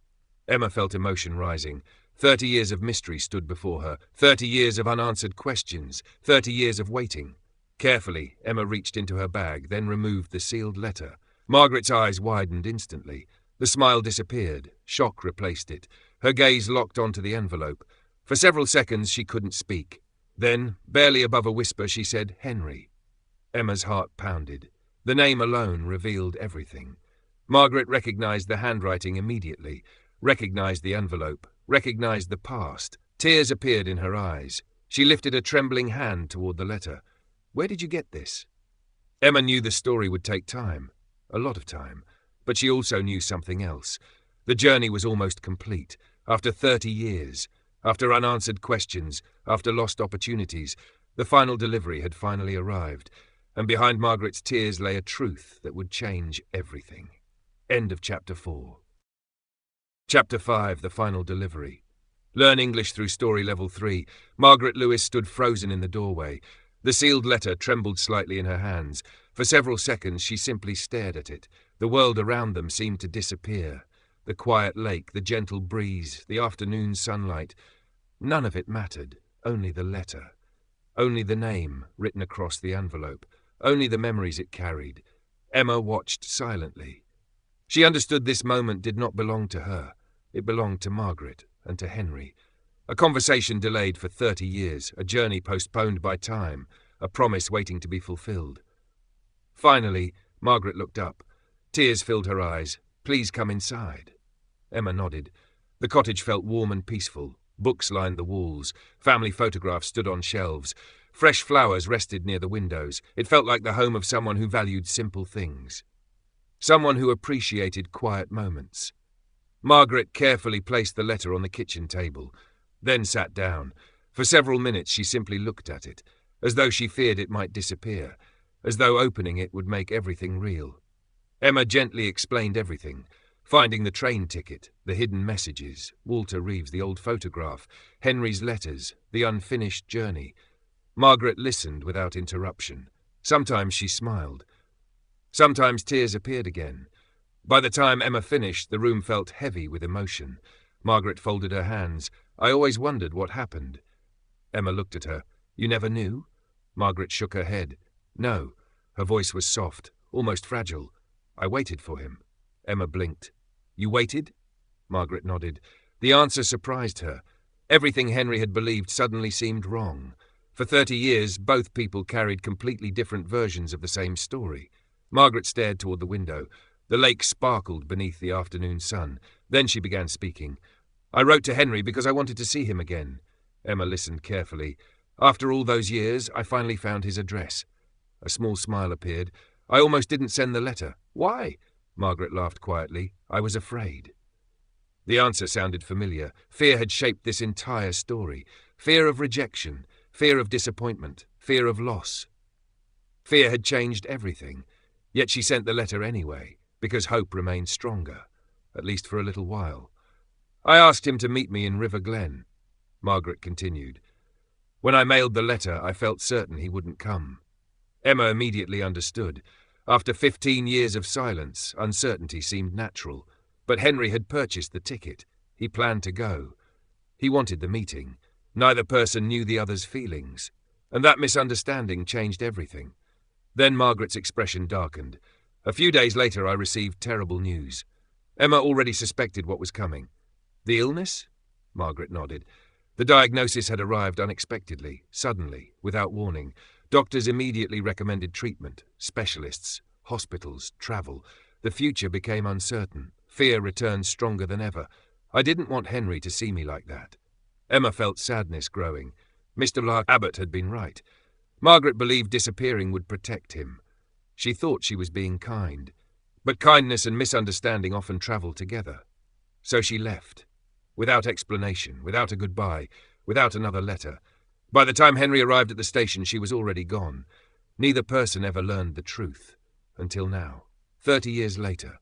Emma felt emotion rising. 30 years of mystery stood before her, 30 years of unanswered questions, 30 years of waiting. Carefully, Emma reached into her bag, then removed the sealed letter. Margaret's eyes widened instantly. The smile disappeared. Shock replaced it. Her gaze locked onto the envelope. For several seconds she couldn't speak. Then, barely above a whisper, she said, Henry. Emma's heart pounded. The name alone revealed everything. Margaret recognized the handwriting immediately, recognized the envelope, recognized the past. Tears appeared in her eyes. She lifted a trembling hand toward the letter. Where did you get this? Emma knew the story would take time, a lot of time, but she also knew something else. The journey was almost complete. After 30 years, after unanswered questions, after lost opportunities, the final delivery had finally arrived, and behind Margaret's tears lay a truth that would change everything. End of Chapter 4. Chapter 5, The Final Delivery. Learn English through Story Level 3. Margaret Lewis stood frozen in the doorway. The sealed letter trembled slightly in her hands. For several seconds she simply stared at it. The world around them seemed to disappear. The quiet lake, the gentle breeze, the afternoon sunlight. None of it mattered, only the letter. Only the name written across the envelope. Only the memories it carried. Emma watched silently. She understood this moment did not belong to her. It belonged to Margaret and to Henry. A conversation delayed for 30 years, a journey postponed by time, a promise waiting to be fulfilled. Finally, Margaret looked up. Tears filled her eyes. Please come inside." Emma nodded. The cottage felt warm and peaceful. Books lined the walls. Family photographs stood on shelves. Fresh flowers rested near the windows. It felt like the home of someone who valued simple things. Someone who appreciated quiet moments. Margaret carefully placed the letter on the kitchen table, then sat down. For several minutes she simply looked at it, as though she feared it might disappear, as though opening it would make everything real. Emma gently explained everything, finding the train ticket, the hidden messages, Walter Reeves, the old photograph, Henry's letters, the unfinished journey. Margaret listened without interruption. Sometimes she smiled. Sometimes tears appeared again. By the time Emma finished, the room felt heavy with emotion. Margaret folded her hands. "I always wondered what happened." Emma looked at her. "You never knew?" Margaret shook her head. "No." Her voice was soft, almost fragile. "I waited for him." Emma blinked. "You waited?" Margaret nodded. The answer surprised her. Everything Henry had believed suddenly seemed wrong. For 30 years, both people carried completely different versions of the same story. Margaret stared toward the window. The lake sparkled beneath the afternoon sun. Then she began speaking. "I wrote to Henry because I wanted to see him again." Emma listened carefully. "After all those years, I finally found his address." A small smile appeared. "I almost didn't send the letter." "Why?" Margaret laughed quietly. "I was afraid." The answer sounded familiar. Fear had shaped this entire story. Fear of rejection, fear of disappointment, fear of loss. Fear had changed everything. Yet she sent the letter anyway, because hope remained stronger, at least for a little while. "I asked him to meet me in River Glen," Margaret continued. "When I mailed the letter, I felt certain he wouldn't come." Emma immediately understood. After 15 years of silence, uncertainty seemed natural. But Henry had purchased the ticket. He planned to go. He wanted the meeting. Neither person knew the other's feelings. And that misunderstanding changed everything. Then Margaret's expression darkened. "A few days later I received terrible news." Emma already suspected what was coming. "The illness?" Margaret nodded. The diagnosis had arrived unexpectedly, suddenly, without warning. Doctors immediately recommended treatment, specialists, hospitals, travel. The future became uncertain. Fear returned stronger than ever. I didn't want Henry to see me like that. Emma felt sadness growing. Mr. Abbott had been right. Margaret believed disappearing would protect him. She thought she was being kind. But kindness and misunderstanding often travel together. So she left. Without explanation, without a goodbye, without another letter. By the time Henry arrived at the station, she was already gone. Neither person ever learned the truth. Until now. 30 years later.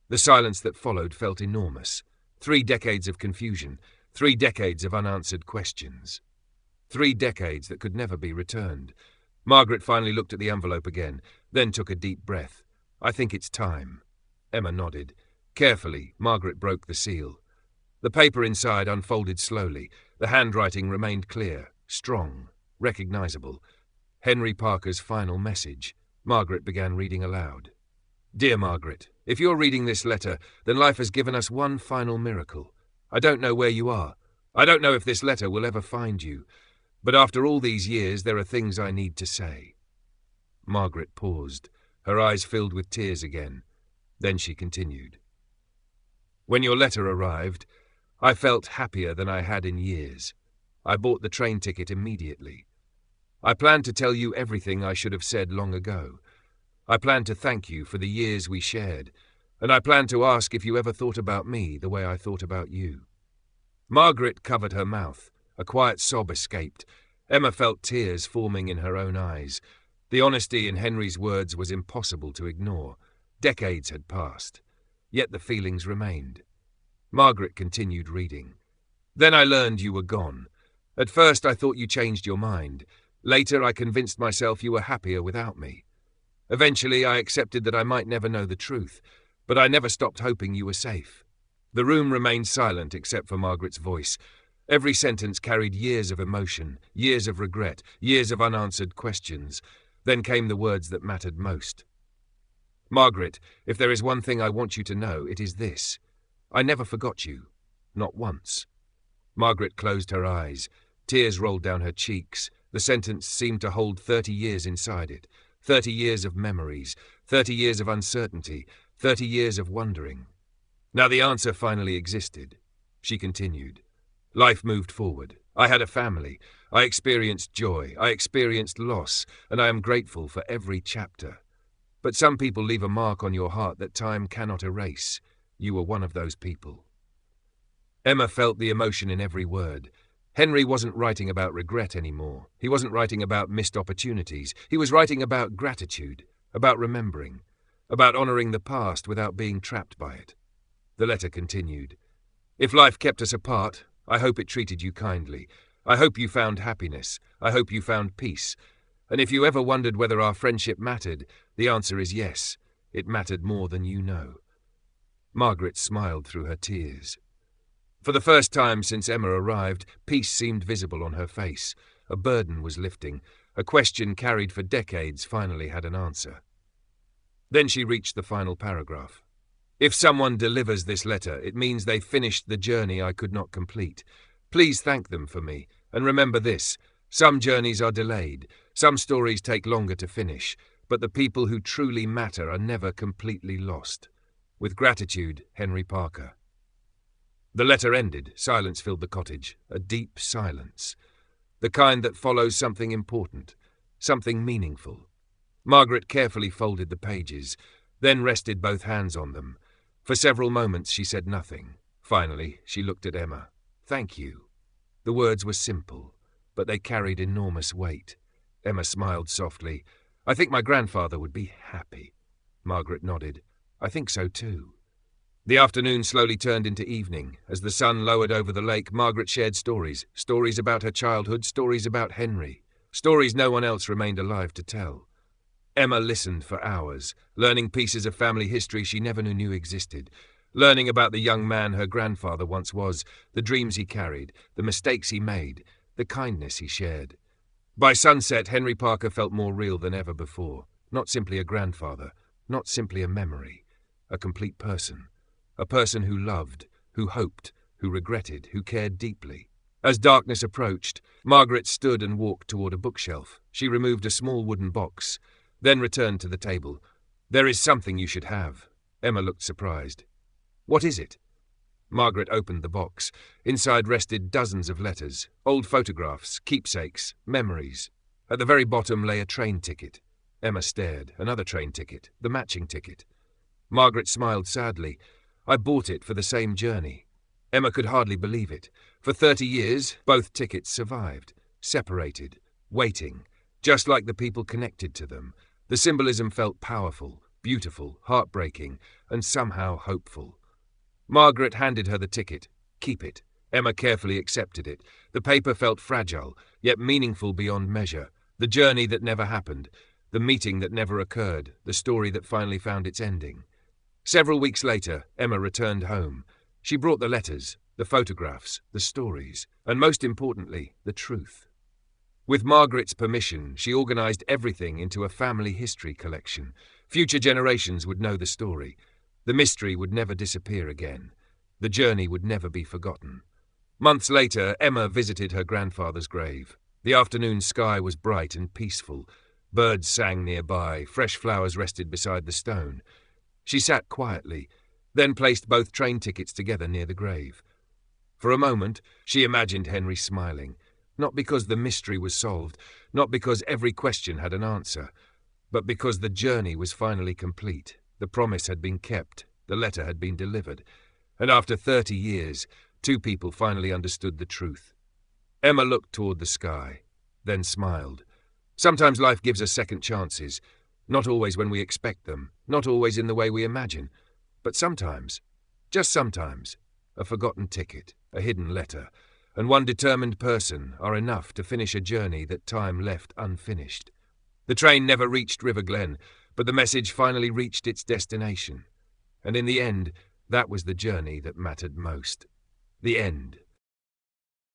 The silence that followed felt enormous. 3 decades of confusion. 3 decades of unanswered questions. 3 decades that could never be returned. Margaret finally looked at the envelope again, then took a deep breath. "I think it's time." Emma nodded. Carefully, Margaret broke the seal. The paper inside unfolded slowly. The handwriting remained clear, strong, recognizable. Henry Parker's final message. Margaret began reading aloud. "Dear Margaret, if you're reading this letter, then life has given us one final miracle. I don't know where you are. I don't know if this letter will ever find you. But after all these years, there are things I need to say." Margaret paused. Her eyes filled with tears again. Then she continued. "When your letter arrived, I felt happier than I had in years. I bought the train ticket immediately. I planned to tell you everything I should have said long ago. I planned to thank you for the years we shared, and I planned to ask if you ever thought about me the way I thought about you." Margaret covered her mouth. A quiet sob escaped. Emma felt tears forming in her own eyes. The honesty in Henry's words was impossible to ignore. Decades had passed, yet the feelings remained. Margaret continued reading. "Then I learned you were gone. At first I thought you changed your mind. Later I convinced myself you were happier without me. Eventually I accepted that I might never know the truth, but I never stopped hoping you were safe." The room remained silent except for Margaret's voice. Every sentence carried years of emotion, years of regret, years of unanswered questions. Then came the words that mattered most. "Margaret, if there is one thing I want you to know, it is this. I never forgot you. Not once." Margaret closed her eyes. Tears rolled down her cheeks. The sentence seemed to hold 30 years inside it. 30 years of memories, 30 years of uncertainty, 30 years of wondering. Now the answer finally existed. She continued. Life moved forward. I had a family. I experienced joy. I experienced loss, and I am grateful for every chapter. But some people leave a mark on your heart that time cannot erase. You were one of those people. Emma felt the emotion in every word. Henry wasn't writing about regret anymore. He wasn't writing about missed opportunities. He was writing about gratitude, about remembering, about honoring the past without being trapped by it. The letter continued. If life kept us apart, I hope it treated you kindly. I hope you found happiness. I hope you found peace. And if you ever wondered whether our friendship mattered, the answer is yes. It mattered more than you know. Margaret smiled through her tears. For the first time since Emma arrived, peace seemed visible on her face. A burden was lifting. A question carried for decades finally had an answer. Then she reached the final paragraph. If someone delivers this letter, it means they finished the journey I could not complete. Please thank them for me. And remember this, some journeys are delayed. Some stories take longer to finish. But the people who truly matter are never completely lost. With gratitude, Henry Parker. The letter ended. Silence filled the cottage. A deep silence. The kind that follows something important. Something meaningful. Margaret carefully folded the pages, then rested both hands on them. For several moments she said nothing. Finally, she looked at Emma. Thank you. The words were simple, but they carried enormous weight. Emma smiled softly. I think my grandfather would be happy. Margaret nodded. I think so too. The afternoon slowly turned into evening. As the sun lowered over the lake, Margaret shared stories. Stories about her childhood, stories about Henry. Stories no one else remained alive to tell. Emma listened for hours, learning pieces of family history she never knew existed, learning about the young man her grandfather once was, the dreams he carried, the mistakes he made, the kindness he shared. By sunset, Henry Parker felt more real than ever before. Not simply a grandfather, not simply a memory, a complete person. A person who loved, who hoped, who regretted, who cared deeply. As darkness approached, Margaret stood and walked toward a bookshelf. She removed a small wooden box, then returned to the table. There is something you should have. Emma looked surprised. What is it? Margaret opened the box. Inside rested dozens of letters, old photographs, keepsakes, memories. At the very bottom lay a train ticket. Emma stared. Another train ticket, the matching ticket. Margaret smiled sadly. I bought it for the same journey. Emma could hardly believe it. For 30 years, both tickets survived, separated, waiting, just like the people connected to them. The symbolism felt powerful, beautiful, heartbreaking, and somehow hopeful. Margaret handed her the ticket. Keep it. Emma carefully accepted it. The paper felt fragile, yet meaningful beyond measure. The journey that never happened, the meeting that never occurred, the story that finally found its ending. Several weeks later, Emma returned home. She brought the letters, the photographs, the stories, and most importantly, the truth. With Margaret's permission, she organized everything into a family history collection. Future generations would know the story. The mystery would never disappear again. The journey would never be forgotten. Months later, Emma visited her grandfather's grave. The afternoon sky was bright and peaceful. Birds sang nearby. Fresh flowers rested beside the stone. She sat quietly, then placed both train tickets together near the grave. For a moment, she imagined Henry smiling, not because the mystery was solved, not because every question had an answer, but because the journey was finally complete. The promise had been kept, the letter had been delivered, and after 30 years, two people finally understood the truth. Emma looked toward the sky, then smiled. Sometimes life gives us second chances. Not always when we expect them, not always in the way we imagine, but sometimes, just sometimes, a forgotten ticket, a hidden letter, and one determined person are enough to finish a journey that time left unfinished. The train never reached River Glen, but the message finally reached its destination. And in the end, that was the journey that mattered most. The end.